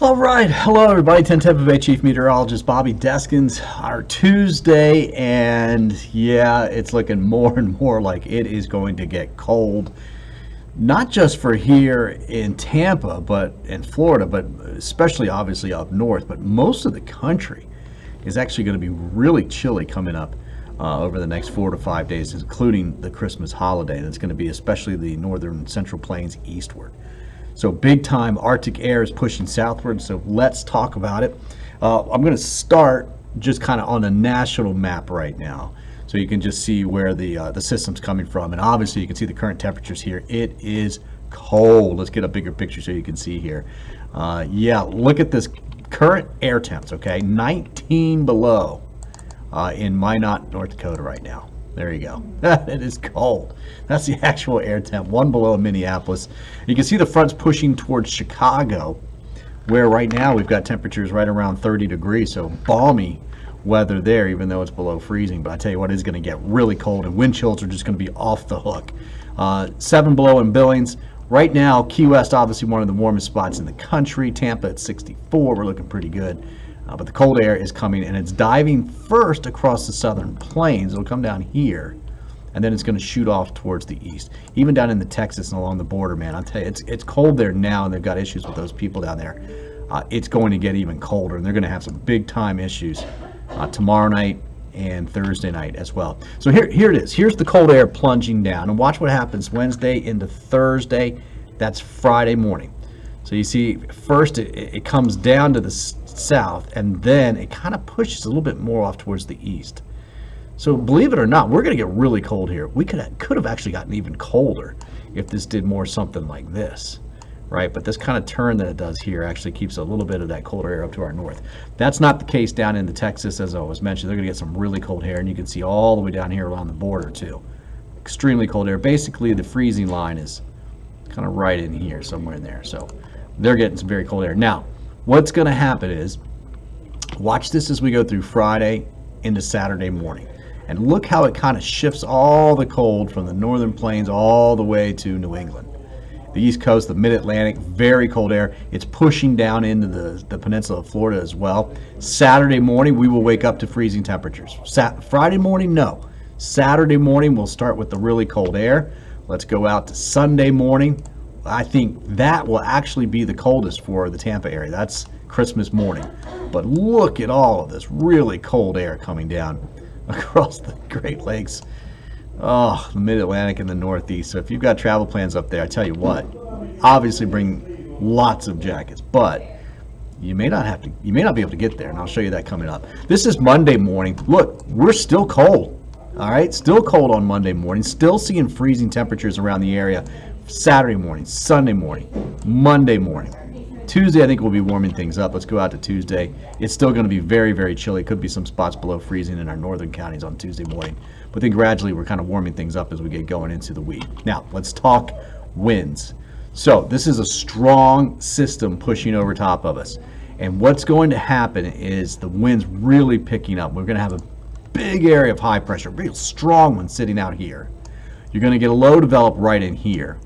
All right, hello everybody. 10 Tampa Bay Chief Meteorologist Bobby Deskins. Our Tuesday, and yeah, it's looking more and more like it is going to get cold. Not just for here in Tampa, but in Florida, but especially obviously up north. But most of the country is actually going to be really chilly coming up over the next 4 to 5 days, including the Christmas holiday. And it's going to be especially the northern central plains eastward. So big time Arctic air is pushing southward, so let's talk about it. I'm going to start just kind of on a national map right now, so you can just see where the system's coming from. And obviously you can see the current temperatures here. It is cold. Let's get a bigger picture so you can see here. Yeah, look at this current air temps, okay? 19 below in Minot, North Dakota right now. There you go. It is cold. That's the actual air temp, 1 below in Minneapolis. You can see the front's pushing towards Chicago, where right now we've got temperatures right around 30 degrees, so balmy weather there, even though it's below freezing. But I tell you what, it's going to get really cold, and wind chills are just going to be off the hook. 7 below in Billings. Right now, Key West, obviously one of the warmest spots in the country. Tampa at 64. We're looking pretty good. But the cold air is coming, and it's diving first across the southern plains. It'll come down here, and then it's going to shoot off towards the east. Even down into Texas and along the border, man, I'll tell you, it's cold there now, and they've got issues with those people down there. It's going to get even colder, and they're going to have some big-time issues tomorrow night and Thursday night as well. So here it is. Here's the cold air plunging down, and watch what happens Wednesday into Thursday. That's Friday morning. So you see, first it comes down to the south, and then it kind of pushes a little bit more off towards the east. So believe it or not, we're going to get really cold here. We could have actually gotten even colder if this did more something like this, right? But this kind of turn that it does here actually keeps a little bit of that colder air up to our north. That's not the case down into Texas, as I was mentioned. They're going to get some really cold air, and you can see all the way down here along the border too. Extremely cold air. Basically, the freezing line is kind of right in here, somewhere in there. So they're getting some very cold air. Now, what's going to happen is, watch this as we go through Friday into Saturday morning. And look how it kind of shifts all the cold from the northern plains all the way to New England. The East Coast, the Mid-Atlantic, very cold air. It's pushing down into the peninsula of Florida as well. Saturday morning, we will wake up to freezing temperatures. Friday morning, no. Saturday morning, we'll start with the really cold air. Let's go out to Sunday morning. I think that will actually be the coldest for the Tampa area. That's Christmas morning. But look at all of this really cold air coming down across the Great Lakes. Oh, the Mid-Atlantic and the Northeast. So if you've got travel plans up there, I tell you what, obviously bring lots of jackets, but you may not be able to get there, and I'll show you that coming up. This is Monday morning. Look, we're still cold. All right, still cold on Monday morning. Still seeing freezing temperatures around the area. Saturday morning, Sunday morning, Monday morning. Tuesday, I think we'll be warming things up. Let's go out to Tuesday. It's still going to be very, very chilly. Could be some spots below freezing in our northern counties on Tuesday morning. But then gradually, we're kind of warming things up as we get going into the week. Now, let's talk winds. So this is a strong system pushing over top of us. And what's going to happen is the wind's really picking up. We're going to have a big area of high pressure, real strong one sitting out here. You're going to get a low develop right in here.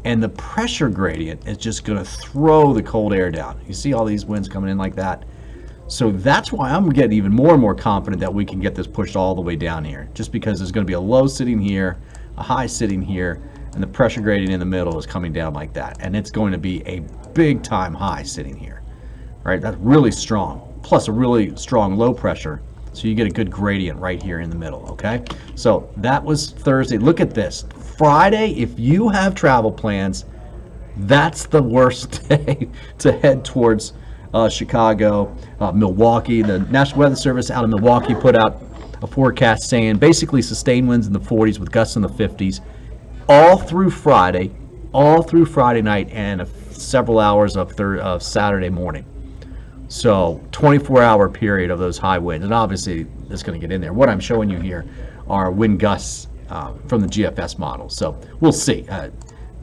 And the pressure gradient is just going to throw the cold air down. You see all these winds coming in like that? So that's why I'm getting even more and more confident that we can get this pushed all the way down here. Just because there's going to be a low sitting here, a high sitting here, and the pressure gradient in the middle is coming down like that. And it's going to be a big time high sitting here. Right? That's really strong. Plus a really strong low pressure. So you get a good gradient right here in the middle, okay? So that was Thursday. Look at this. Friday, if you have travel plans, that's the worst day to head towards Chicago, Milwaukee. The National Weather Service out of Milwaukee put out a forecast saying basically sustained winds in the 40s with gusts in the 50s all through Friday night, and several hours of Saturday morning. So 24-hour period of those high winds, and obviously it's going to get in there. What I'm showing you here are wind gusts from the GFS model. So we'll see.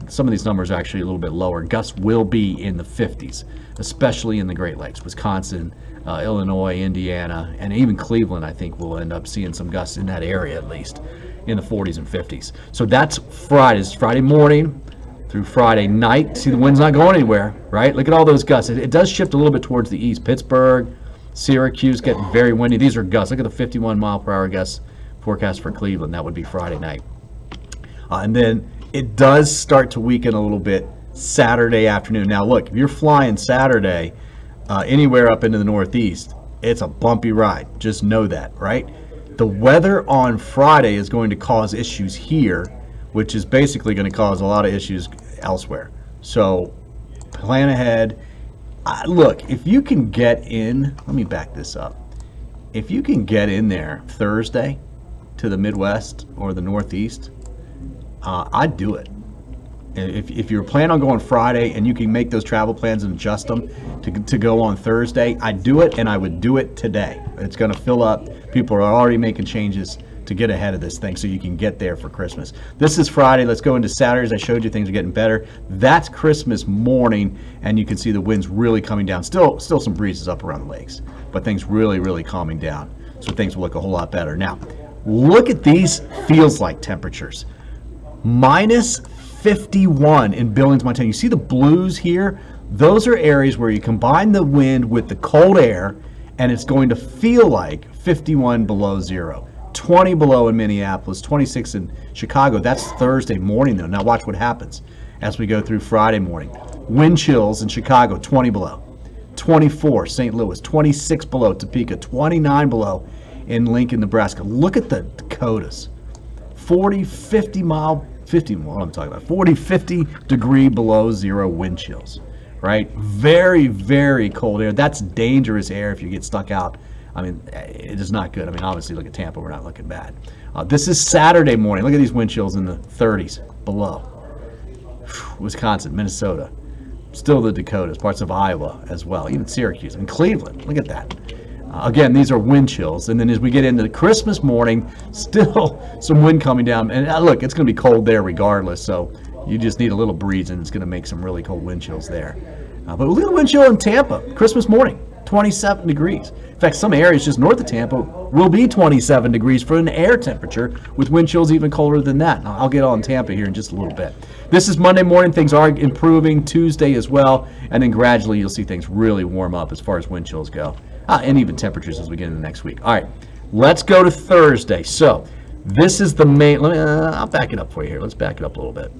Some of these numbers are actually a little bit lower. Gusts will be in the 50s, especially in the Great Lakes, Wisconsin, Illinois, Indiana, and even Cleveland. I think we'll end up seeing some gusts in that area, at least in the 40s and 50s. So that's Friday morning. through Friday night. See, the wind's not going anywhere, right? Look at all those gusts. It does shift a little bit towards the east. Pittsburgh, Syracuse getting very windy. These are gusts. Look at the 51 mile per hour gusts forecast for Cleveland. That would be Friday night. And then it does start to weaken a little bit Saturday afternoon. Now, look, if you're flying Saturday anywhere up into the Northeast, it's a bumpy ride. Just know that, right? The weather on Friday is going to cause issues here, which is basically going to cause a lot of issues elsewhere. So plan ahead. Look, if you can get in, let me back this up. If you can get in there Thursday to the Midwest or the Northeast, I'd do it. If you're planning on going Friday and you can make those travel plans and adjust them to go on Thursday, I'd do it, and I would do it today. It's going to fill up. People are already making changes to get ahead of this thing so you can get there for Christmas. This is Friday. Let's go into Saturdays. I showed you things are getting better. That's Christmas morning, and you can see the winds really coming down. Still some breezes up around the lakes, but things really calming down. So things will look a whole lot better. Now, look at these feels like temperatures. Minus 51 in Billings, Montana. You see the blues here? Those are areas where you combine the wind with the cold air, and it's going to feel like 51 below zero. 20 below in Minneapolis, 26 in Chicago. That's Thursday morning, though. Now watch what happens as we go through Friday morning. Wind chills in Chicago, 20 below. 24, St. Louis. 26 below, Topeka. 29 below in Lincoln, Nebraska. Look at the Dakotas. 40, 50 mile, 50, what I'm talking about, 40, 50 degree below zero wind chills, right? Very cold air. That's dangerous air if you get stuck out. I mean, it is not good. I mean, obviously, look at Tampa. We're not looking bad. This is Saturday morning. Look at these wind chills in the 30s below. Wisconsin, Minnesota, still the Dakotas, parts of Iowa as well, even Syracuse and Cleveland. Look at that. Again, these are wind chills. And then as we get into the Christmas morning, still some wind coming down. And look, it's going to be cold there regardless. So you just need a little breeze, and it's going to make some really cold wind chills there. But look at the wind chill in Tampa, Christmas morning, 27 degrees. In fact, some areas just north of Tampa will be 27 degrees for an air temperature, with wind chills even colder than that. Now, I'll get on Tampa here in just a little bit. This is Monday morning. Things are improving. Tuesday as well. And then gradually you'll see things really warm up as far as wind chills go. And even temperatures as we get into next week. All right, let's go to Thursday. So this is the main, I'll back it up for you here. Let's back it up a little bit.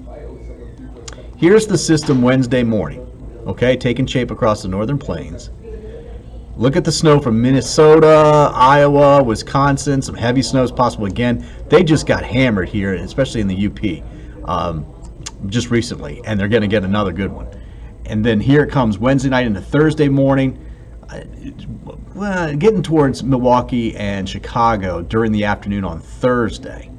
Here's the system Wednesday morning, okay, taking shape across the northern plains. Look at the snow from Minnesota, Iowa, Wisconsin, some heavy snows possible again. They just got hammered here, especially in the UP just recently, and they're going to get another good one. And then here it comes Wednesday night into Thursday morning. Getting towards Milwaukee and Chicago during the afternoon on Thursday.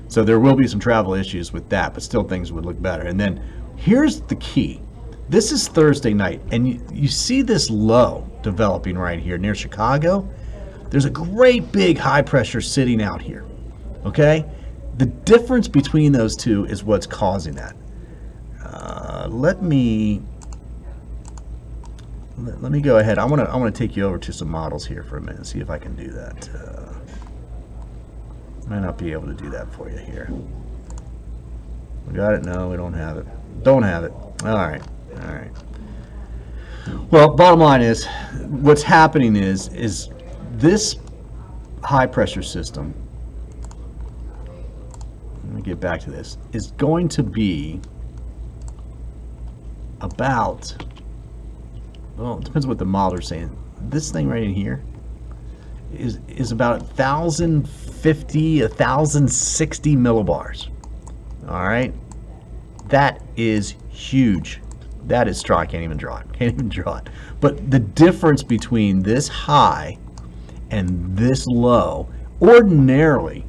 So there will be some travel issues with that, but still things would look better. And then here's the key. This is Thursday night, and you see this low developing right here near Chicago. There's a great big high pressure sitting out here, okay? The difference between those two is what's causing that. Let me go ahead. I want to take you over to some models here for a minute and see if I can do that. Might not be able to do that for you here. We got it? No, we don't have it. Don't have it. All right. Well, bottom line is, what's happening is this high pressure system, let me get back to this, is going to be about, well, it depends what the model is saying. This thing right in here is about 1,050, 1,060 millibars. All right, that is huge. That is straw. I can't even draw it. But the difference between this high and this low, ordinarily,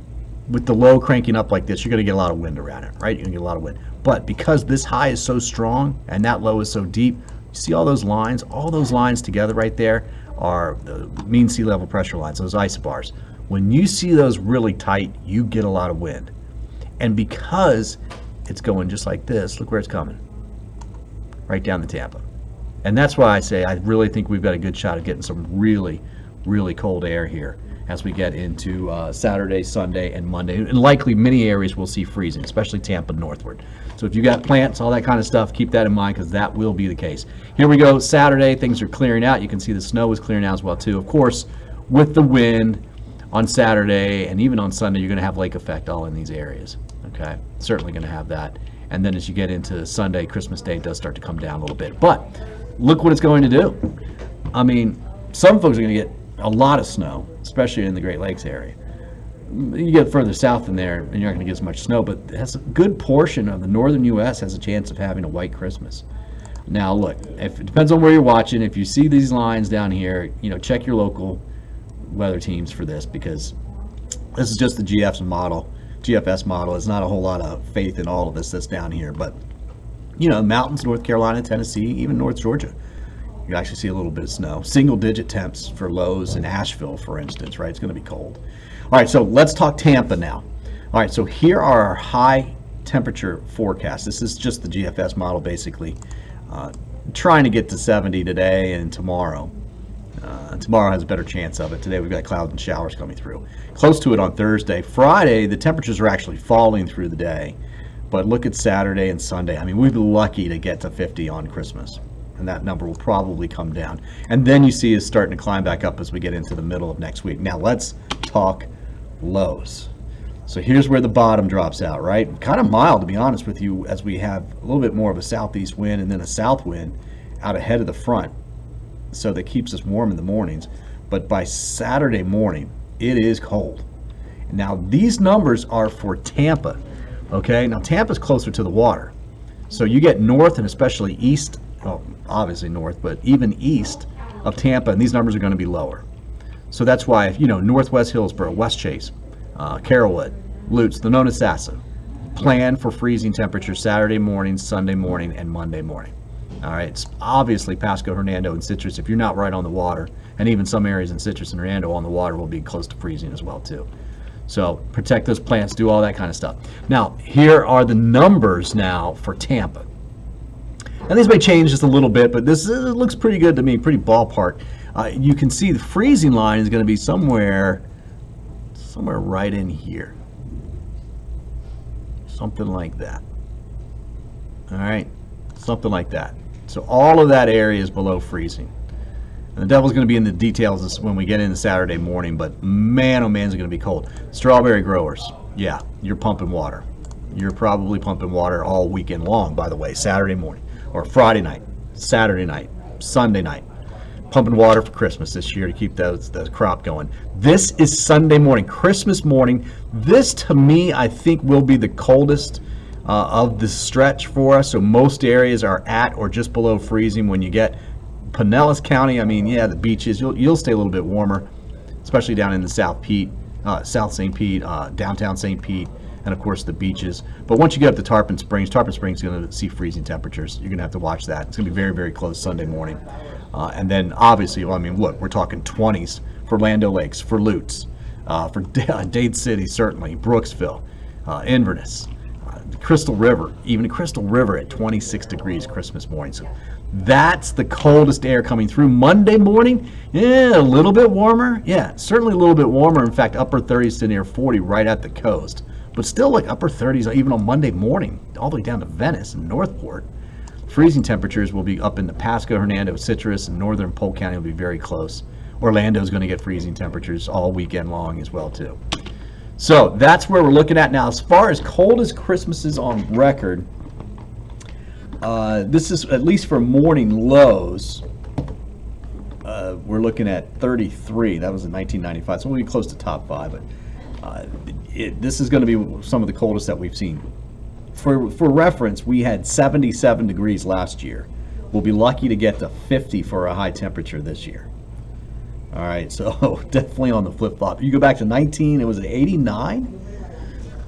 with the low cranking up like this, you're going to get a lot of wind around it, right? You're going to get a lot of wind. But because this high is so strong and that low is so deep, you see all those lines? All those lines together right there are the mean sea level pressure lines, those isobars. When you see those really tight, you get a lot of wind. And because it's going just like this, look where it's coming. Right down to Tampa. And that's why I say I really think we've got a good shot at getting some really cold air here. as we get into Saturday, Sunday, and Monday. And likely many areas will see freezing, especially Tampa northward. So if you got plants, all that kind of stuff, keep that in mind because that will be the case. Here we go. Saturday, things are clearing out. You can see the snow is clearing out as well too. Of course, with the wind on Saturday and even on Sunday, you're going to have lake effect all in these areas. Okay, certainly going to have that. And then as you get into Sunday, Christmas Day does start to come down a little bit. But look what it's going to do. I mean, some folks are going to get a lot of snow, especially in the Great Lakes area. You get further south than there, and you're not going to get as much snow, but that's a good portion of the northern U.S. has a chance of having a white Christmas. Now, look, if it depends on where you're watching. If you see these lines down here, check your local weather teams for this because this is just the GFS model. It's not a whole lot of faith in all of this that's down here, but mountains, North Carolina, Tennessee, even North Georgia, you actually see a little bit of snow. Single-digit temps for lows in Asheville, for instance, right? It's going to be cold. All right, so let's talk Tampa now. All right, so here are our high temperature forecasts. This is just the GFS model, basically. Trying to get to 70 today and tomorrow. Tomorrow has a better chance of it. Today we've got clouds and showers coming through. Close to it on Thursday. Friday, the temperatures are actually falling through the day. But look at Saturday and Sunday. I mean, we'd be lucky to get to 50 on Christmas. And that number will probably come down. And then you see it's starting to climb back up as we get into the middle of next week. Now let's talk lows. So here's where the bottom drops out, right? Kind of mild, to be honest with you, as we have a little bit more of a southeast wind and then a south wind out ahead of the front. So that keeps us warm in the mornings. But by Saturday morning, it is cold. Now these numbers are for Tampa, okay? Now Tampa's closer to the water. So you get north and especially east, well, obviously north, but even east of Tampa, and these numbers are going to be lower. So that's why, if Northwest Hillsborough, West Chase, Carrollwood, Lutz, the Nonasassa, plan for freezing temperatures Saturday morning, Sunday morning, and Monday morning. All right, it's obviously Pasco, Hernando, and Citrus. If you're not right on the water, and even some areas in Citrus and Hernando on the water will be close to freezing as well too. So protect those plants, do all that kind of stuff. Now, here are the numbers now for Tampa. And these may change just a little bit, but this looks pretty good to me, pretty ballpark. You can see the freezing line is going to be somewhere right in here. Something like that. All right, something like that. So all of that area is below freezing. And the devil's going to be in the details when we get into Saturday morning, but man, oh man, is it going to be cold. Strawberry growers, yeah, you're pumping water. You're probably pumping water all weekend long, by the way, Saturday morning. Or Friday night, Saturday night, Sunday night. Pumping water for Christmas this year to keep the crop going. This is Sunday morning, Christmas morning. This, to me, I think will be the coldest of the stretch for us. So most areas are at or just below freezing. When you get Pinellas County, I mean, yeah, the beaches, you'll stay a little bit warmer, especially down in the South St. Pete, downtown St. Pete, and of course the beaches. But once you get up to Tarpon Springs is going to see freezing temperatures. You're going to have to watch that. It's going to be very, very close Sunday morning. And then obviously, well, I mean, look, we're talking 20s for Land Lakes, for Lutz, for Dade City, certainly, Brooksville, Inverness, the Crystal River, even the Crystal River at 26 degrees Christmas morning. So that's the coldest air coming through. Monday morning, yeah, a little bit warmer. Yeah, certainly a little bit warmer. In fact, upper 30s to near 40 right at the coast. But still like upper 30s even on Monday morning, all the way down to Venice and Northport. Freezing temperatures will be up in the Pasco, Hernando, Citrus, and northern Polk County will be very close. Orlando is going to get freezing temperatures all weekend long as well too. So that's where we're looking at now. As far as cold as Christmas is on record, this is at least for morning lows. We're looking at 33. That was in 1995, so we'll be close to top 5. But this is going to be some of the coldest that we've seen. For reference, we had 77 degrees last year. We'll be lucky to get to 50 for a high temperature this year. All right, so definitely on the flip-flop. You go back to 19, it was at 89?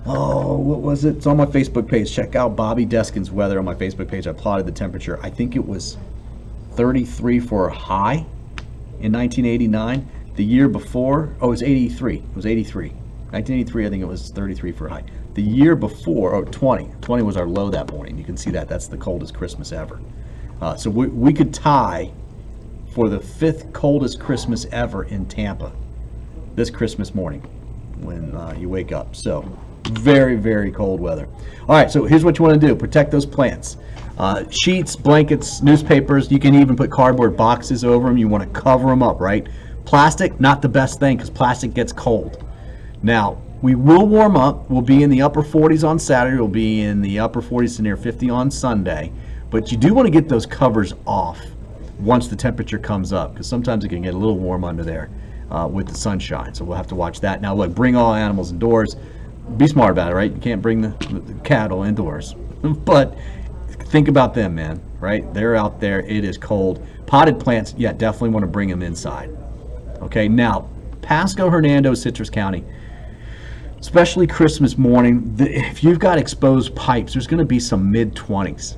Oh, what was it? It's on my Facebook page. Check out Bobby Deskins weather on my Facebook page. I plotted the temperature. I think it was 33 for a high in 1989. The year before, oh, it was 83. It was 83. 1983, I think it was 33 for a high. The year before, 20 was our low that morning. You can see that. That's the coldest Christmas ever. So we could tie for the 5th coldest Christmas ever in Tampa this Christmas morning when you wake up. So very, very cold weather. All right, so here's what you want to do. Protect those plants. Sheets, blankets, newspapers. You can even put cardboard boxes over them. You want to cover them up, right? Plastic, not the best thing because plastic gets cold. Now, we will warm up. We'll be in the upper 40s on Saturday. We'll be in the upper 40s to near 50 on Sunday. But you do want to get those covers off once the temperature comes up, because sometimes it can get a little warm under there with the sunshine. So we'll have to watch that. Now, look, bring all animals indoors. Be smart about it, right? You can't bring the cattle indoors. But think about them, man, right? They're out there. It is cold. Potted plants, yeah, definitely want to bring them inside. Okay, now, Pasco, Hernando, Citrus County, especially Christmas morning, if you've got exposed pipes, there's going to be some mid-20s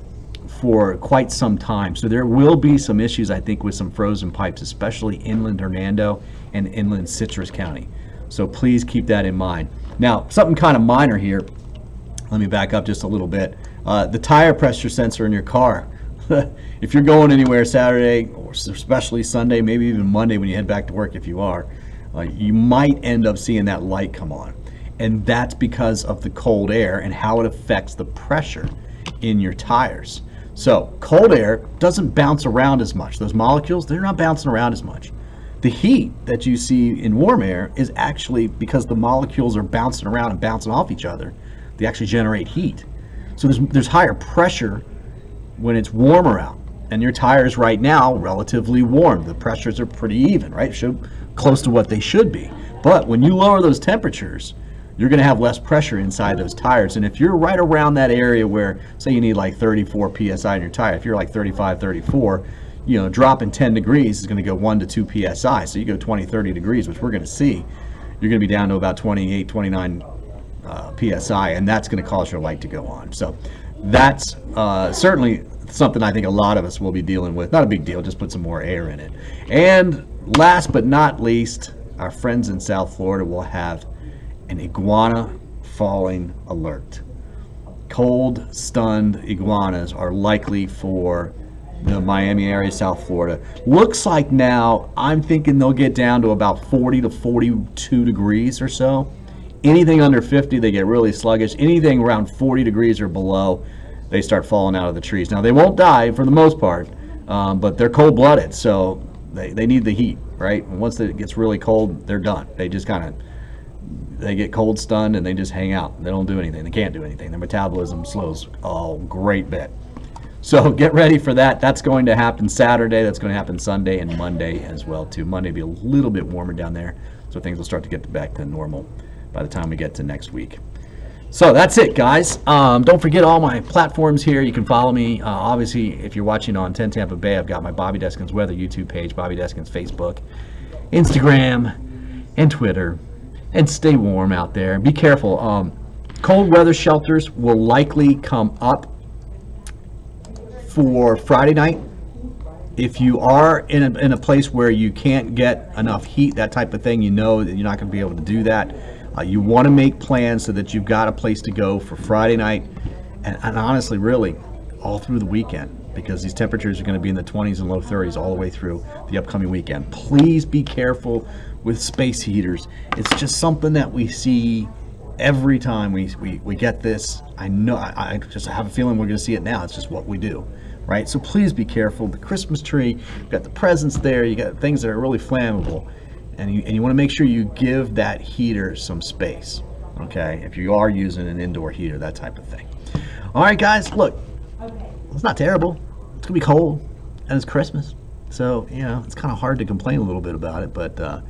for quite some time. So there will be some issues, I think, with some frozen pipes, especially inland Hernando and inland Citrus County. So please keep that in mind. Now, something kind of minor here. Let me back up just a little bit. The tire pressure sensor in your car. If you're going anywhere Saturday, or especially Sunday, maybe even Monday when you head back to work if you are, you might end up seeing that light come on. And that's because of the cold air and how it affects the pressure in your tires. So cold air doesn't bounce around as much. Those molecules, they're not bouncing around as much. The heat that you see in warm air is actually because the molecules are bouncing around and bouncing off each other. They actually generate heat. So there's higher pressure when it's warmer out. And your tires right now, relatively warm. The pressures are pretty even, right? Close to what they should be. But when you lower those temperatures, you're going to have less pressure inside those tires. And if you're right around that area where, say you need like 34 psi in your tire, if you're like 35, 34, dropping 10 degrees is going to go 1 to 2 psi. So you go 20, 30 degrees, which we're going to see, you're going to be down to about 28, 29 psi, and that's going to cause your light to go on. So that's certainly something I think a lot of us will be dealing with. Not a big deal, just put some more air in it. And last but not least, our friends in South Florida will have an iguana falling alert. Cold, stunned iguanas are likely for the Miami area, South Florida. Looks like now, I'm thinking they'll get down to about 40 to 42 degrees or so. Anything under 50, they get really sluggish. Anything around 40 degrees or below, they start falling out of the trees. Now, they won't die for the most part, but they're cold-blooded, so they need the heat, right? And once it gets really cold, they're done. They just they get cold stunned and they just hang out. They don't do anything. They can't do anything. Their metabolism slows a great bit. So get ready for that. That's going to happen Saturday. That's going to happen Sunday and Monday as well too. Monday will be a little bit warmer down there, so things will start to get back to normal by the time we get to next week. So that's it, guys. Don't forget all my platforms here. You can follow me. Obviously, if you're watching on 10 Tampa Bay, I've got my Bobby Deskins Weather YouTube page, Bobby Deskins Facebook, Instagram, and Twitter. And stay warm out there. Be careful. Cold weather shelters will likely come up for Friday night. If you are in a place where you can't get enough heat, that type of thing, you know that you're not going to be able to do that. You want to make plans so that you've got a place to go for Friday night and honestly, really, all through the weekend, because these temperatures are going to be in the 20s and low 30s all the way through the upcoming weekend. Please be careful with space heaters. It's just something that we see every time we get this. I know, I just have a feeling we're going to see it now. It's just what we do, right? So please be careful. The Christmas tree, you've got the presents there, you got things that are really flammable, and you want to make sure you give that heater some space, okay? If you are using an indoor heater, that type of thing. All right, guys, look, it's not terrible. It's going to be cold, and it's Christmas. So, it's kind of hard to complain a little bit about it, but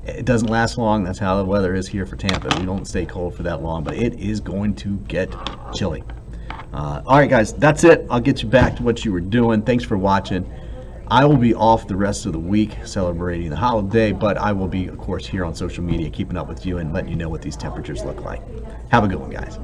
it doesn't last long. That's how the weather is here for Tampa. We don't stay cold for that long, but it is going to get chilly. All right, guys, that's it. I'll get you back to what you were doing. Thanks for watching. I will be off the rest of the week celebrating the holiday, but I will be, of course, here on social media keeping up with you and letting you know what these temperatures look like. Have a good one, guys.